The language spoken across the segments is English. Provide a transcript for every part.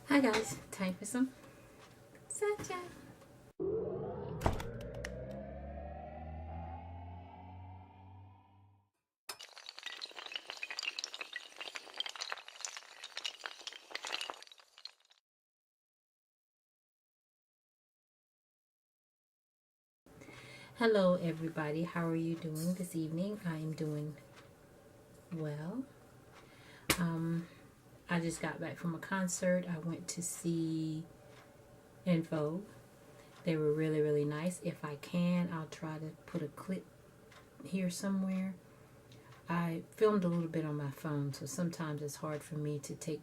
Hi guys, time for some sunshine. Hello everybody, how are you doing this evening? I am doing well. I just got back from a concert. I went to see Info. They were really nice. If I can, I'll try to put a clip here somewhere. I filmed a little bit on my phone, so sometimes it's hard for me to take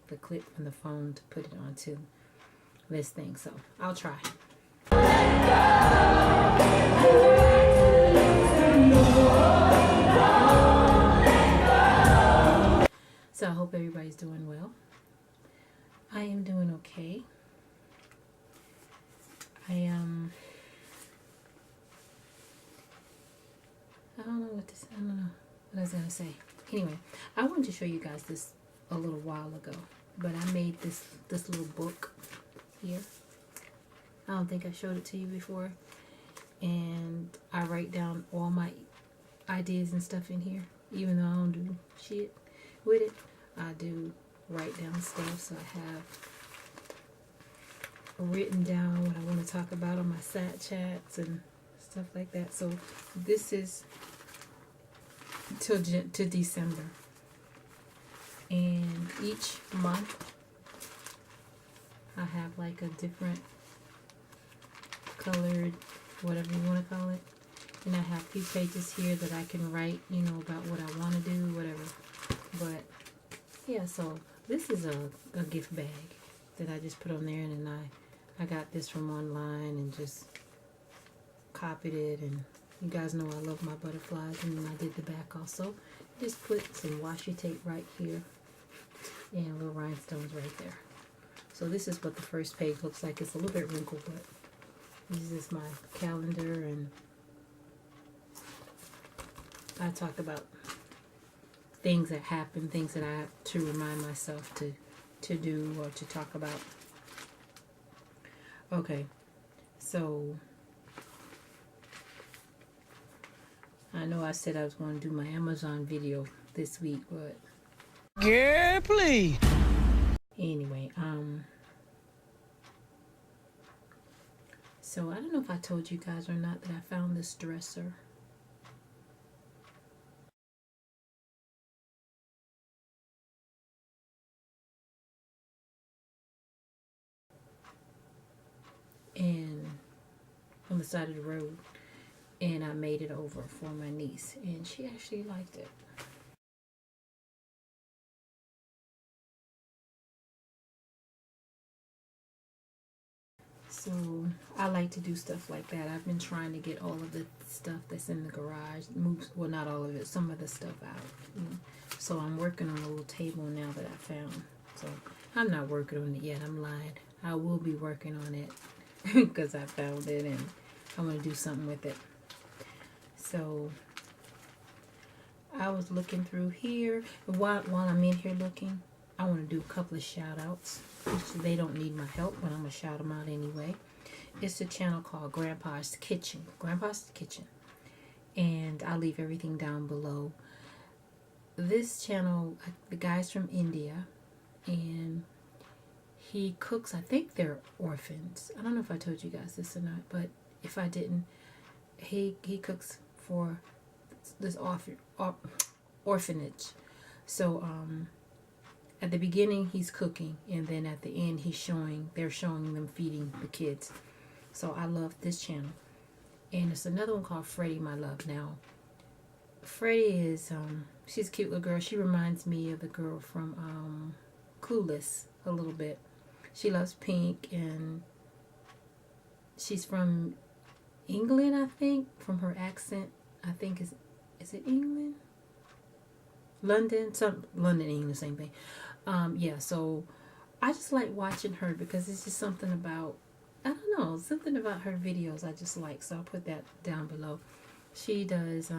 the clip from the phone to put it onto this thing, so I'll try. So I hope everybody's doing well. I am doing okay. I don't know what I was gonna say. Anyway, I wanted to show you guys this a little while ago, but I made this little book here. I don't think I showed it to you before, and I write down all my ideas and stuff in here. Even though I don't do shit with it, I do write down stuff. So I have written down what I want to talk about on my side chats and stuff like that. So this is to December, and each month I have like a different colored, whatever you want to call it, and I have a few pages here that I can write, about what I want to do, whatever. But yeah, so this is a gift bag that I just put on there, and then I got this from online and just copied it. And you guys know I love my butterflies, and then I did the back also. Just put some washi tape right here and little rhinestones right there. So this is what the first page looks like. It's a little bit wrinkled, but this is my calendar, and I talk about things that happen, things that I have to remind myself to do or to talk about. Okay, so I know I said I was going to do my Amazon video this week, but girl, please. Anyway, so I don't know if I told you guys or not that I found this dresser. And on the side of the road, and I made it over for my niece, and she actually liked it. So I like to do stuff like that. I've been trying to get all of the stuff that's in the garage moved, well, not all of it, some of the stuff out. So I'm working on a little table now that I found. So I'm not working on it yet. I'm lying. I will be working on it because I found it and I want to do something with it. So I was looking through here. While I'm in here looking, I want to do a couple of shout outs. They don't need my help, but I'm going to shout them out anyway. It's a channel called Grandpa's Kitchen. Grandpa's Kitchen. And I'll leave everything down below. This channel, the guy's from India, and he cooks, I think they're orphans. I don't know if I told you guys this or not, but if I didn't, he cooks for this orphanage. So at the beginning he's cooking, and then at the end they're showing them feeding the kids. So I love this channel. And it's another one called Freddie My Love. Now Freddie is she's a cute little girl. She reminds me of the girl from Clueless a little bit. She loves pink, and she's from England, I think, from her accent. I think is it England? London, England, same thing. Yeah, so I just like watching her because it's just something about, I don't know, something about her videos I just like. So I'll put that down below. She does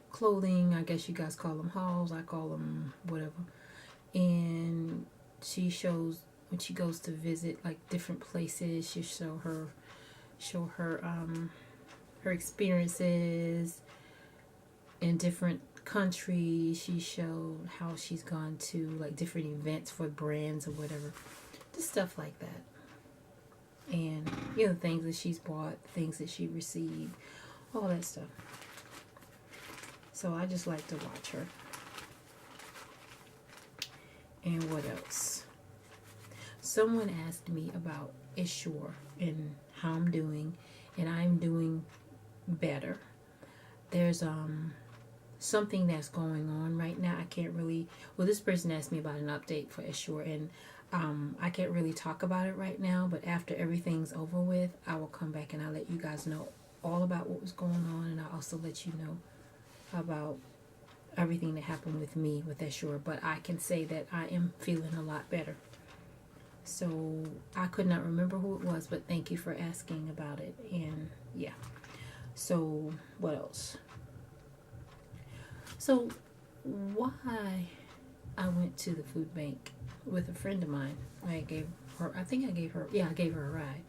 clothing, I guess you guys call them hauls, I call them whatever. And she shows when she goes to visit like different places. She show her her experiences in different countries. She showed how she's gone to like different events for brands or whatever, just stuff like that. And you know, things that she's bought, things that she received, all that stuff. So I just like to watch her. And what else? Someone asked me about Ishur and how I'm doing, and I'm doing better. There's something that's going on right now. I can't really, well, this person asked me about an update for Ishur, and I can't really talk about it right now, but after everything's over with, I will come back and I'll let you guys know all about what was going on, and I'll also let you know about everything that happened with me with Ishur. But I can say that I am feeling a lot better. So I could not remember who it was, but thank you for asking about it. And yeah. So what else? So why I went to the food bank with a friend of mine. I gave her a ride.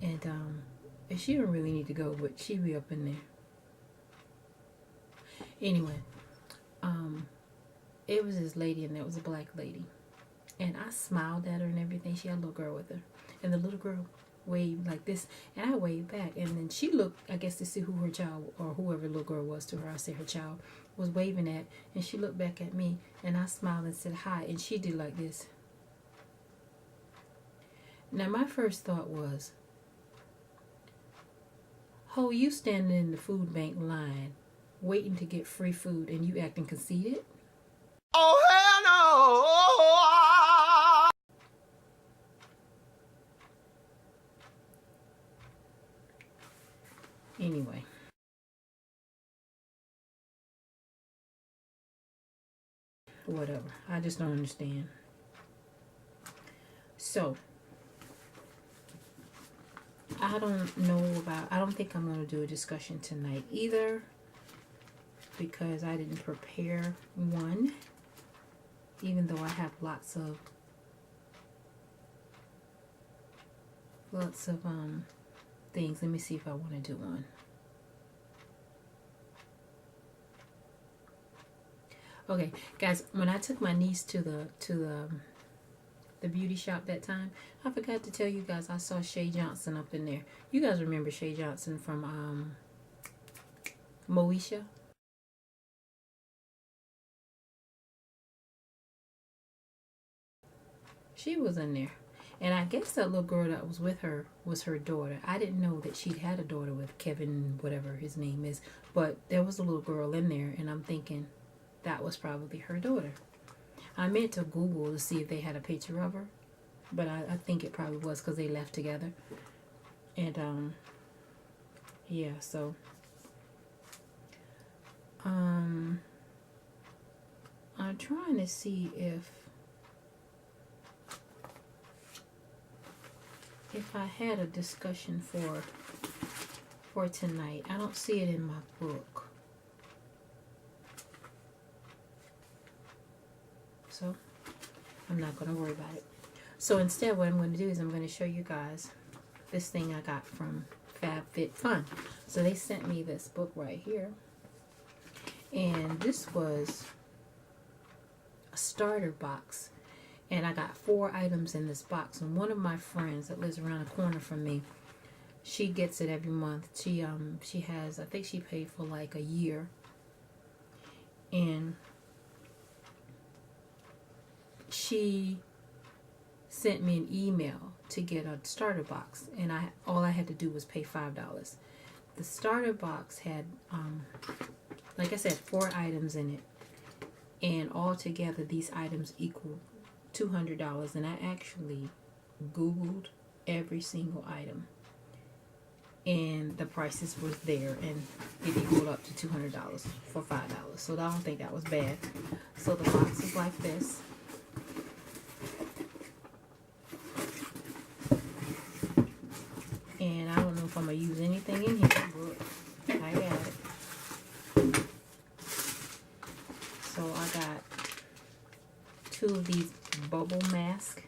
And she didn't really need to go, but she be up in there. Anyway, it was this lady, and there was a black lady. And I smiled at her and everything. She had a little girl with her. And the little girl waved like this. And I waved back. And then she looked, I guess, to see who her child, or whoever the little girl was to her, I say her child, was waving at. And she looked back at me. And I smiled and said hi. And she did like this. Now, my first thought was, oh, you standing in the food bank line waiting to get free food and you acting conceited? Oh, hell no! Anyway. Whatever. I just don't understand. So, I don't think I'm going to do a discussion tonight either, because I didn't prepare one, even though I have lots of things. Let me see if I want to do one. Okay, guys, when I took my niece to the beauty shop that time, I forgot to tell you guys I saw Shar Jackson up in there. You guys remember Shar Jackson from Moesha? She was in there. And I guess that little girl that was with her was her daughter. I didn't know that she'd had a daughter with Kevin, whatever his name is. But there was a little girl in there, and I'm thinking that was probably her daughter. I meant to Google to see if they had a picture of her, but I think it probably was, because they left together. And yeah, so I'm trying to see if I had a discussion for tonight. I don't see it in my book. So I'm not going to worry about it. So instead, what I'm going to do is I'm going to show you guys this thing I got from FabFitFun. So they sent me this book right here. And this was a starter box. And I got 4 items in this box. And one of my friends that lives around the corner from me, she gets it every month. She has, I think she paid for like a year. And she sent me an email to get a starter box, and all I had to do was pay $5. The starter box had, like I said, 4 items in it, and altogether these items equal $200. And I actually Googled every single item, and the prices was there, and it equaled up to $200 for $5. So I don't think that was bad. So the box is like this. And I don't know if I'm going to use anything in here, but I got it. So I got 2 of these bubble mask,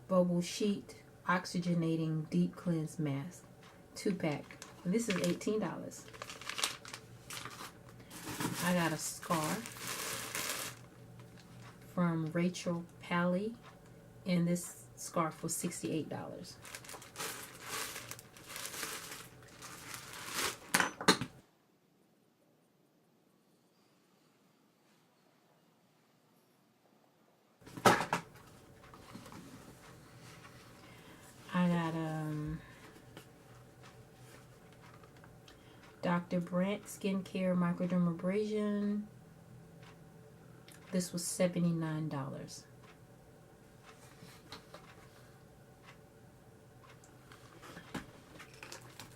bubble sheet oxygenating deep cleanse mask, 2-pack. This is $18. I got a scarf from Rachel Pally, and this scarf was $68. I got Dr. Brandt Skincare Microdermabrasion. This was $79.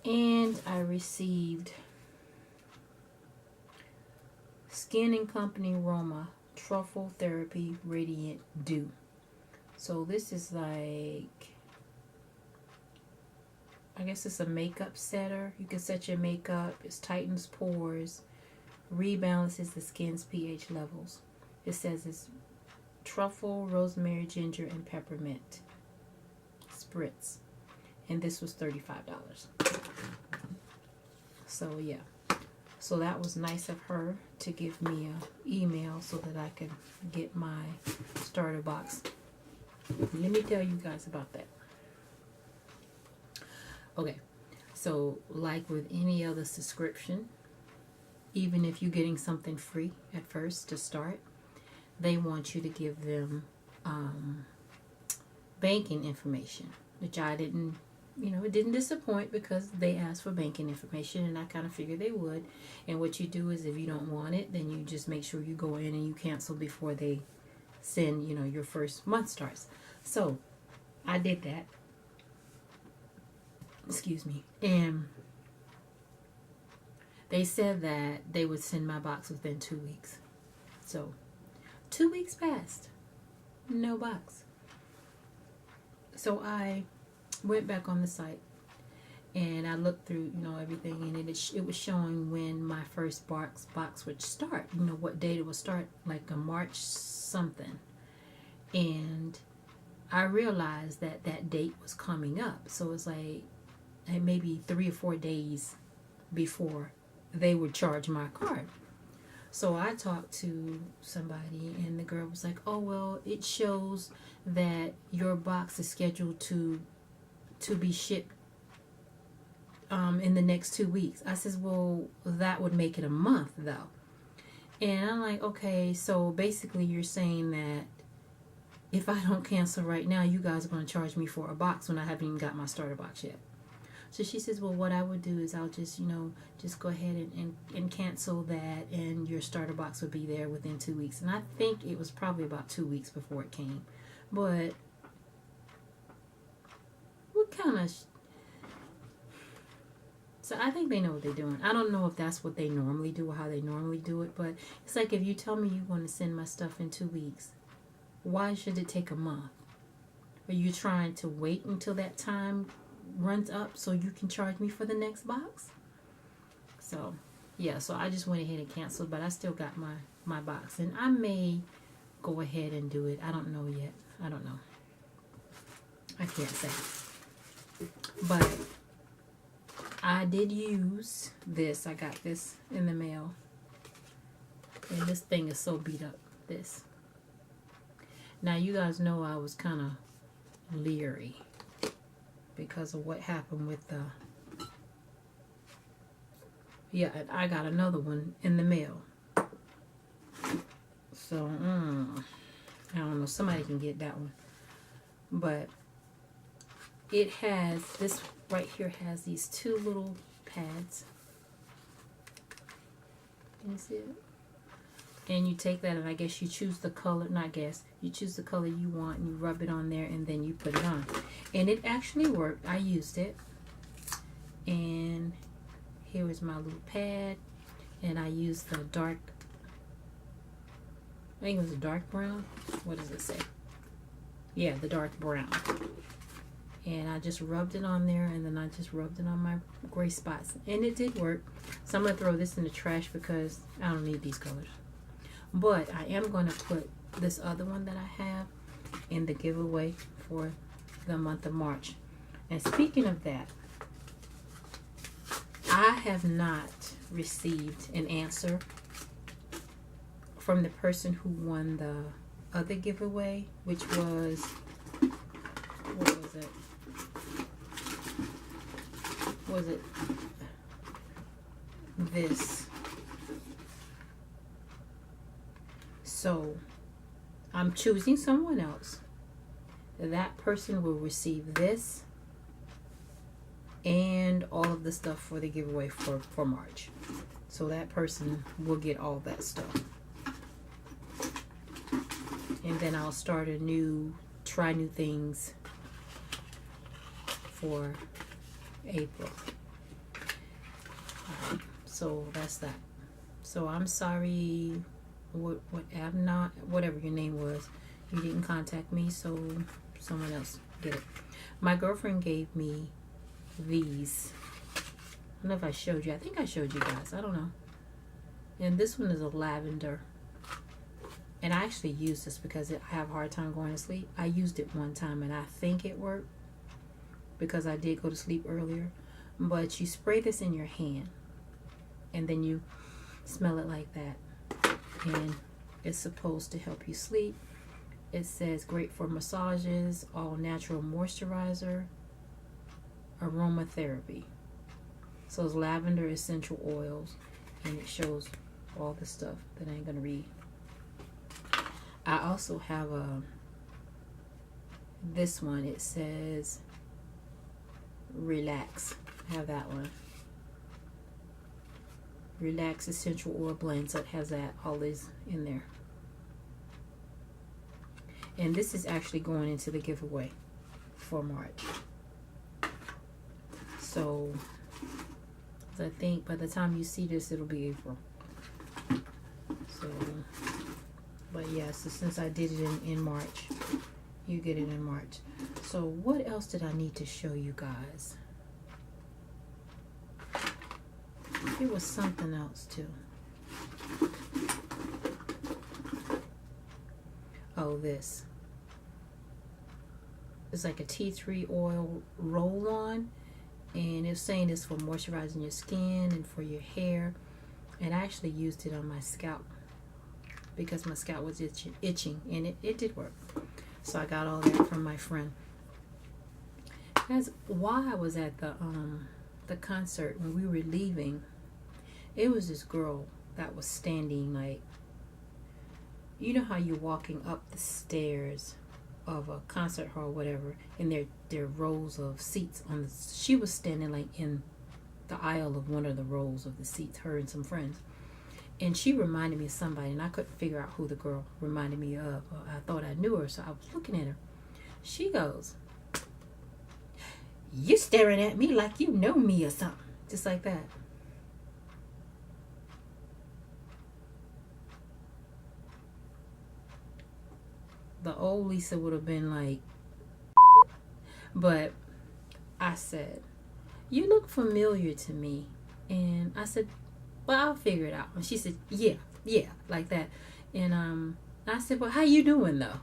And I received Skin and Company Roma Truffle Therapy Radiant Dew. So this is like, I guess it's a makeup setter. You can set your makeup. It tightens pores, rebalances the skin's pH levels. It says it's truffle, rosemary, ginger, and peppermint spritz. And this was $35. So yeah. So that was nice of her to give me an email so that I could get my starter box. Let me tell you guys about that. Okay, so like with any other subscription, even if you're getting something free at first to start, they want you to give them banking information, which I didn't, it didn't disappoint because they asked for banking information, and I kind of figured they would. And what you do is, if you don't want it, then you just make sure you go in and you cancel before they send, your first month starts. So I did that. Excuse me. And they said that they would send my box within 2 weeks. So 2 weeks passed. No box. So I went back on the site and I looked through, everything, and it was showing when my first box would start, what date it would start, like a March something. And I realized that that date was coming up. So it's like maybe 3 or 4 days before they would charge my card. So I talked to somebody, and the girl was like, oh, well, it shows that your box is scheduled to be shipped in the next 2 weeks. I says, well, that would make it a month, though. And I'm like, okay, so basically you're saying that if I don't cancel right now, you guys are going to charge me for a box when I haven't even got my starter box yet. So she says, well, what I would do is I'll just, just go ahead and cancel that, and your starter box would be there within 2 weeks. And I think it was probably about 2 weeks before it came. But what kind of... So I think they know what they're doing. I don't know if that's what they normally do or how they normally do it, but it's like, if you tell me you're going to send my stuff in 2 weeks, why should it take a month? Are you trying to wait until that time runs up so you can charge me for the next box? So yeah, so I just went ahead and canceled, but I still got my box, and I may go ahead and do it. I don't know yet. I don't know. I can't say. But I did use this. I got this in the mail, and this thing is so beat up. This. Now you guys know I was kind of leery because of what happened with the... Yeah, I got another one in the mail. So, I don't know. Somebody can get that one. But it has, this right here has these 2 little pads. Can you see it? And you take that, and I guess you choose the color, not guess, you choose the color you want, and you rub it on there, and then you put it on. And it actually worked. I used it. And here is my little pad. And I used the dark, I think it was a dark brown. What does it say? Yeah, the dark brown. And I just rubbed it on there, and then I just rubbed it on my gray spots. And it did work. So I'm going to throw this in the trash because I don't need these colors. But I am going to put this other one that I have in the giveaway for the month of March. And speaking of that, I have not received an answer from the person who won the other giveaway, which was, what was it? Was it this? So I'm choosing someone else. That person will receive this and all of the stuff for the giveaway for March. So that person will get all that stuff. And then I'll start a new, try new things for April. So that's that. So I'm sorry, whatever your name was, you didn't contact me, so someone else get it. My girlfriend gave me these. I don't know if I showed you. I think I showed you guys. I don't know. And this one is a lavender. And I actually use this because I have a hard time going to sleep. I used it one time and I think it worked because I did go to sleep earlier. But you spray this in your hand and then you smell it like that. And it's supposed to help you sleep. It says great for massages, all natural moisturizer, aromatherapy. So it's lavender essential oils, and it shows all the stuff that I ain't gonna read. I also have this one. It says relax. I have that one. Relax essential oil blend. So it has that, all this in there. And this is actually going into the giveaway for March. So I think by the time you see this, it'll be April. So, but yeah, so since I did it in March, you get it in March. So what else did I need to show you guys? It was something else too. Oh, this. It's like a tea tree oil roll-on. And it's saying it's for moisturizing your skin and for your hair. And I actually used it on my scalp because my scalp was itching, and it did work. So I got all that from my friend. That's why I was at the concert. When we were leaving, it was this girl that was standing, like, you know how you're walking up the stairs of a concert hall or whatever, and there are rows of seats on the, she was standing like in the aisle of one of the rows of the seats, her and some friends. And she reminded me of somebody, and I couldn't figure out who the girl reminded me of. I thought I knew her, so I was looking at her. She goes, "You staring at me like you know me or something." Just like that. The old Leesa would have been like, but I said, "You look familiar to me." And I said, "Well, I'll figure it out." And she said, yeah, like that. And I said, "Well, how you doing though?"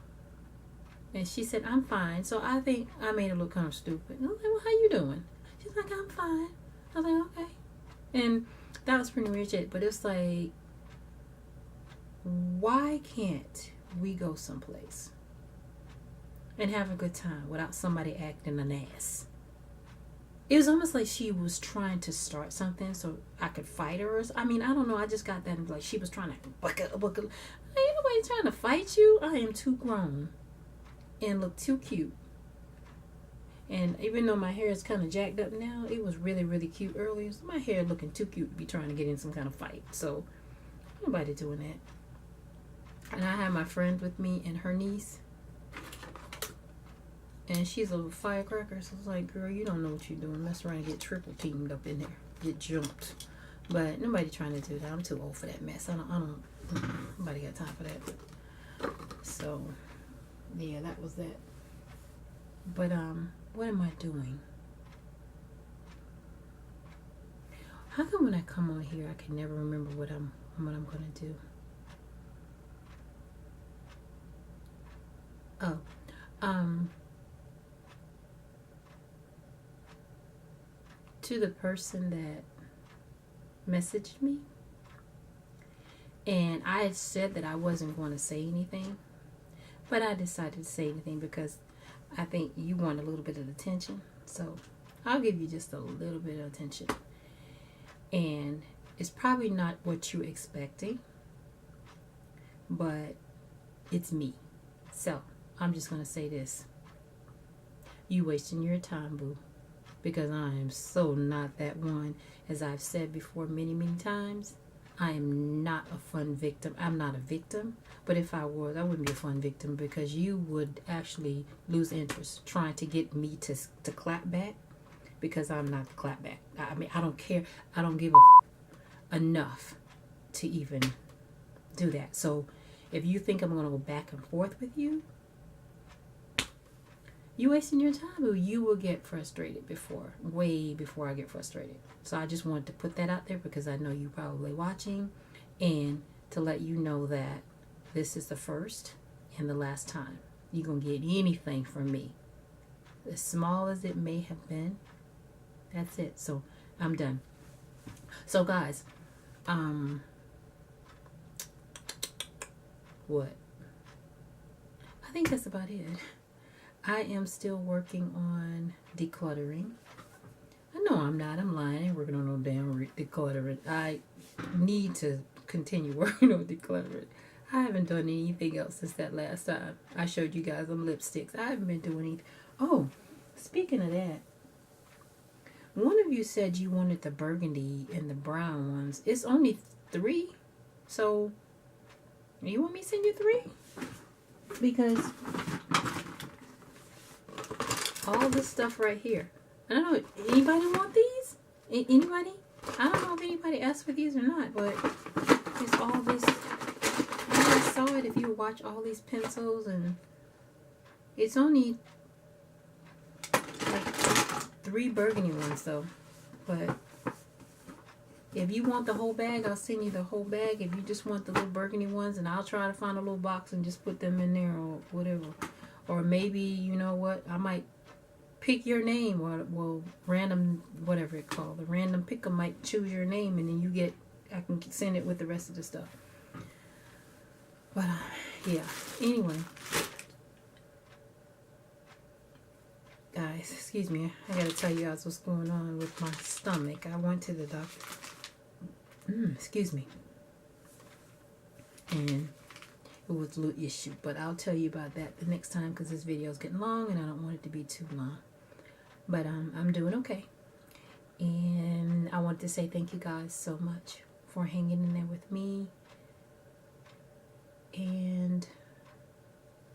And she said, "I'm fine." So I think I made her look kind of stupid. And I was like, "Well, how you doing?" She's like, "I'm fine." I was like, "Okay." And that was pretty much it. But it's like, why can't we go someplace and have a good time without somebody acting an ass? It was almost like she was trying to start something so I could fight her. I mean, I don't know. I just got that, like, she was trying to buckle. Ain't nobody trying to fight you. I am too grown and look too cute. And even though my hair is kind of jacked up now, it was really, really cute earlier. So my hair looking too cute to be trying to get in some kind of fight. So nobody doing that. And I had my friend with me and her niece. And she's a firecracker, so it's like, girl, you don't know what you're doing. Mess around and get triple teamed up in there. Get jumped. But nobody trying to do that. I'm too old for that mess. I don't nobody got time for that. So, yeah, that was that. But, what am I doing? How come when I come on here, I can never remember what I'm gonna do? to the person that messaged me, and I had said that I wasn't going to say anything, but I decided to say anything because I think you want a little bit of attention. So I'll give you just a little bit of attention. And it's probably not what you're expecting, but it's me. So I'm just going to say this. You wasting your time, boo. Because I am so not that one. As I've said before many, many times, I am not a fun victim. I'm not a victim. But if I was, I wouldn't be a fun victim because you would actually lose interest trying to get me to clap back, because I'm not the clap back. I mean, I don't care. I don't give a enough to even do that. So if you think I'm going to go back and forth with you, you wasting your time, or you will get frustrated way before I get frustrated. So I just wanted to put that out there because I know you probably watching, and to let you know that this is the first and the last time you're going to get anything from me. As small as it may have been, that's it. So I'm done. So guys, what? I think that's about it. I am still working on decluttering. I know I'm not. I'm lying. I ain't working on no damn decluttering. I need to continue working on decluttering. I haven't done anything else since that last time I showed you guys them lipsticks. I haven't been doing anything. Oh, speaking of that, one of you said you wanted the burgundy and the brown ones. It's only 3. So, you want me to send you 3? Because all this stuff right here. I don't know. Anybody want these? Anybody? I don't know if anybody asked for these or not, but it's all this. I saw it if you watch all these pencils, and it's only like 3 burgundy ones though. But if you want the whole bag, I'll send you the whole bag. If you just want the little burgundy ones, and I'll try to find a little box and just put them in there or whatever. Or maybe, you know what, I might pick your name, or well, random, whatever it's called, the random picker might choose your name, and then you get, I can send it with the rest of the stuff. But yeah, anyway, guys, excuse me, I gotta tell you guys what's going on with my stomach. I went to the doctor, excuse me, and it was a little issue, but I'll tell you about that the next time, because this video is getting long and I don't want it to be too long. But I'm doing okay, and I want to say thank you guys so much for hanging in there with me, and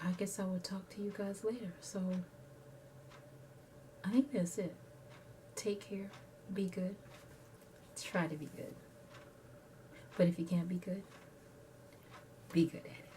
I guess I will talk to you guys later. So I think that's it. Take care, be good, try to be good, but if you can't be good at it.